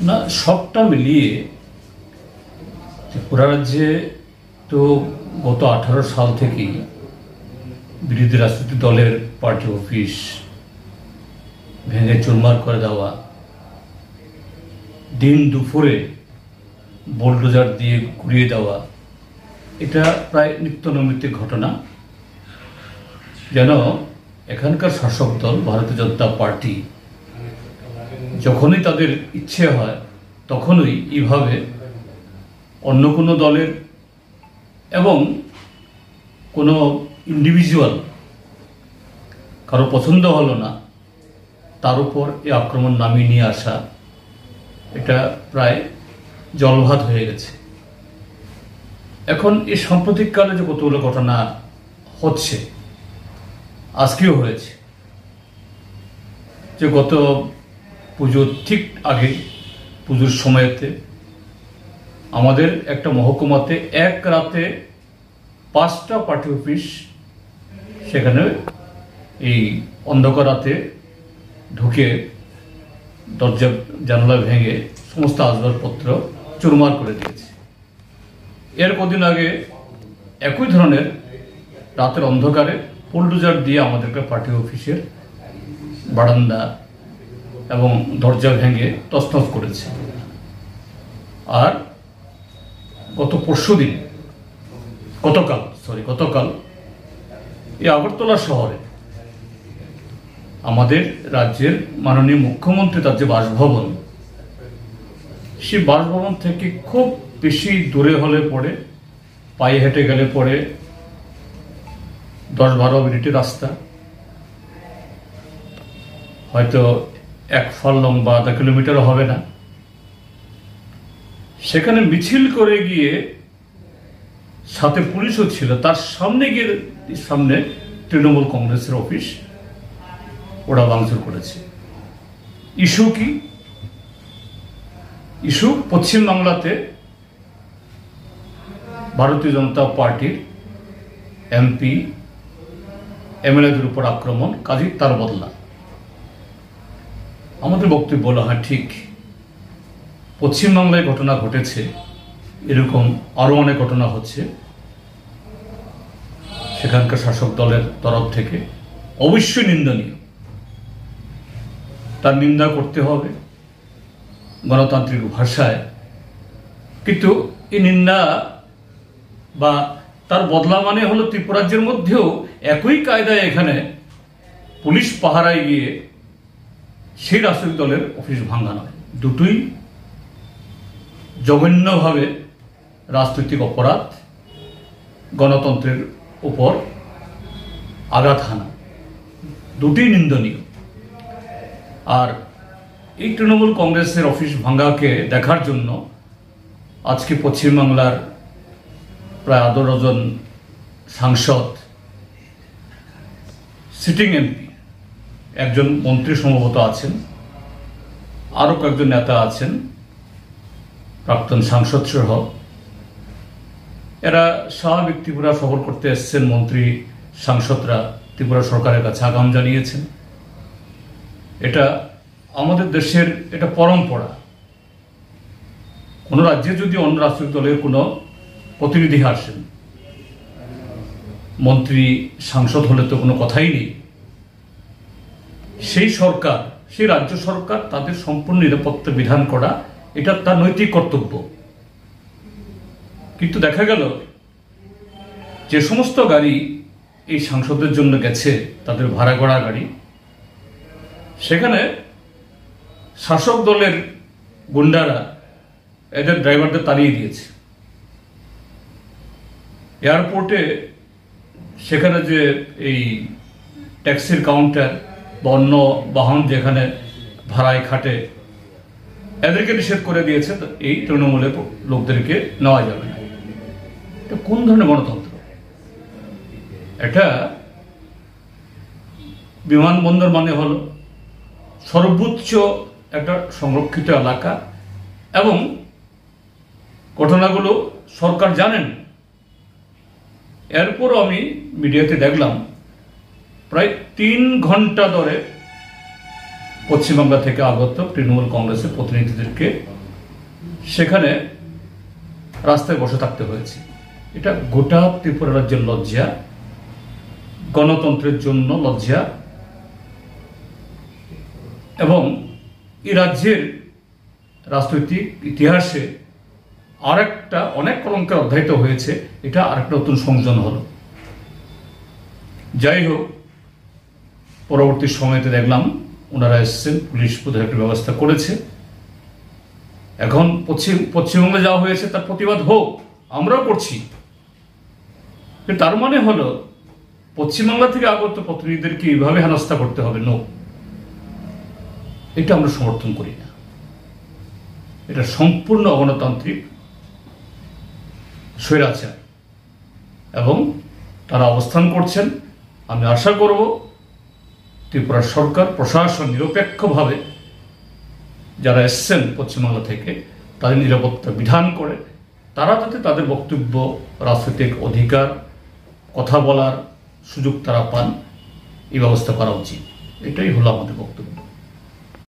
না, সবটা মিলিয়ে ত্রিপুরা রাজ্যে তো গত 18 সাল থেকেই বিরোধী রাজনৈতিক দলের পার্টি অফিস ভেঙে চুরমার করে দেওয়া, দিন দুপুরে বোলডোজার দিয়ে ঘুরিয়ে দেওয়া, এটা প্রায় নিত্যনৈমিত্তিক ঘটনা। যেন এখানকার শাসক দল ভারতীয় জনতা পার্টি যখনই তাদের ইচ্ছে হয় তখনই এইভাবে অন্য কোনো দলের এবং কোনো ইন্ডিভিজুয়াল কারো পছন্দ হলো না তার উপর এই আক্রমণ নামিয়ে নিয়ে আসা, এটা প্রায় জলভাত হয়ে গেছে। এখন এই সাম্প্রতিককালে যে কতগুলো ঘটনা হচ্ছে, আজকেও হয়েছে, যে গত পুজোর ঠিক আগে, পুজোর সময়তে আমাদের একটা মহকুমাতে এক রাতে 5টা পার্টি অফিস, সেখানে এই অন্ধকার রাতে ঢুকে দরজা জানালা ভেঙে সমস্ত আসবাবপত্র চুরমার করে দিয়েছে। এর কদিন আগে একই ধরনের রাতের অন্ধকারে বুলডোজার দিয়ে আমাদেরকে পার্টি অফিসের বারান্দা এবং দরজা ভেঙে তছনছ করেছে। আর গতকাল এই আগরতলা শহরে আমাদের রাজ্যের মাননীয় মুখ্যমন্ত্রী তার যে বাসভবন, সেই বাসভবন থেকে খুব বেশি দূরে হলে পরে, পায়ে হেঁটে গেলে পরে 10-12 মিনিটের রাস্তা, হয়তো 1 ফার্লং বা আধা কিলোমিটারও হবে না, সেখানে মিছিল করে গিয়ে সাথে পুলিশও ছিল, তার সামনে তৃণমূল কংগ্রেসের অফিস ওরা ভাঙচুর করেছে। ইস্যু কি? ইস্যু পশ্চিমবাংলাতে ভারতীয় জনতা পার্টির এমপি এমএলএদের উপর আক্রমণ, কাজী তার বদলা। আমাদের বক্তব্য বলা হয়, ঠিক পশ্চিমবাংলায় ঘটনা ঘটেছে, এরকম আরো অনেক ঘটনা হচ্ছে সেখানকার শাসক দলের তরফ থেকে, অবশ্যই নিন্দনীয়, তার নিন্দা করতে হবে গণতান্ত্রিক ভাষায়। কিন্তু এই নিন্দা বা তার বদলা মানে হলো ত্রিপুরাজ্যের মধ্যেও একই কায়দায় এখানে পুলিশ পাহারায় গিয়ে সেই রাজনৈতিক দলের অফিস ভাঙা নয়, দুটোই জঘন্যভাবে রাজনৈতিক অপরাধ, গণতন্ত্রের উপর আঘাত হানা, দুটি নিন্দনীয়। আর এই তৃণমূল কংগ্রেসের অফিস ভাঙ্গাকে দেখার জন্য আজকে পশ্চিমবাংলার প্রায় 12 ডজন সাংসদ, সিটিং এমপি, একজন মন্ত্রী সম্ভবত আছেন, আরো কয়েকজন নেতা আছেন, প্রাক্তন সাংসদ সহ, এরা স্বাভাবিক ত্রিপুরা সফর করতে এসছেন। মন্ত্রী সাংসদরা ত্রিপুরা সরকারের কাছে আগাম জানিয়েছেন। এটা আমাদের দেশের এটা পরম্পরা। কোন রাজ্যে যদি অন্য রাজনৈতিক দলের কোনো প্রতিনিধি আসেন, মন্ত্রী সাংসদ হলে তো কোনো কথাই নেই, সেই রাজ্য সরকার তাদের সম্পূর্ণ নিরাপত্তা বিধান করা, এটা তার নৈতিক কর্তব্য। কিন্তু দেখা গেল যে সমস্ত গাড়ি এই সাংসদের জন্য গেছে, তাদের ভাড়া করা গাড়ি, সেখানে শাসক দলের গুন্ডারা এদের ড্রাইভারদের তাড়িয়ে দিয়েছে। এয়ারপোর্টে সেখানে যে এই ট্যাক্সির কাউন্টার বা অন্য বাহন যেখানে ভাড়ায় খাটে, এদেরকে নিষেধ করে দিয়েছে, এই তৃণমূলের লোকদেরকে নেওয়া যাবে না। এটা কোন ধরনের গণতন্ত্র? এটা বিমানবন্দর মানে হলো সর্বোচ্চ একটা সংরক্ষিত এলাকা, এবং ঘটনাগুলো সরকার জানেন। এরপরও আমি মিডিয়াতে দেখলাম প্রায় 3 ঘন্টা ধরে পশ্চিমবাংলা থেকে আগত তৃণমূল কংগ্রেসের প্রতিনিধিদেরকে সেখানে রাস্তায় বসে থাকতে হয়েছে। এটা গোটা ত্রিপুরা রাজ্যের লজ্জা, গণতন্ত্রের জন্য লজ্জা, এবং এই রাজ্যের রাজনৈতিক ইতিহাসে আরেকটা অনেক কলঙ্কের অধ্যায়িত হয়েছে। এটা আরেকটা নতুন সংযোজন হলো। যাই হোক, পরবর্তী সময়তে দেখলাম ওনারা এসছেন, পুলিশ বোধহয় একটা ব্যবস্থা করেছে। এখন পশ্চিমবঙ্গে যাওয়া হয়েছে তার প্রতিবাদ হোক, আমরাও করছি। কিন্তু তার মানে হলো পশ্চিমবাংলা থেকে আগত প্রতিনিধিদেরকে এইভাবে হেনস্থা করতে হবে, নো, এটা আমরা সমর্থন করি না। এটা সম্পূর্ণ অগণতান্ত্রিক স্বৈরাচার এবং তারা অবস্থান করছেন। আমি আশা করব ত্রিপুরা সরকার, প্রশাসন নিরপেক্ষভাবে যারা এসছেন পশ্চিমবাংলা থেকে তাদের নিরাপত্তা বিধান করে তারা যাতে তাদের বক্তব্য, রাজনৈতিক অধিকার, কথা বলার সুযোগ তারা পান, এই ব্যবস্থা করা উচিত। এটাই হলো আমাদের বক্তব্য।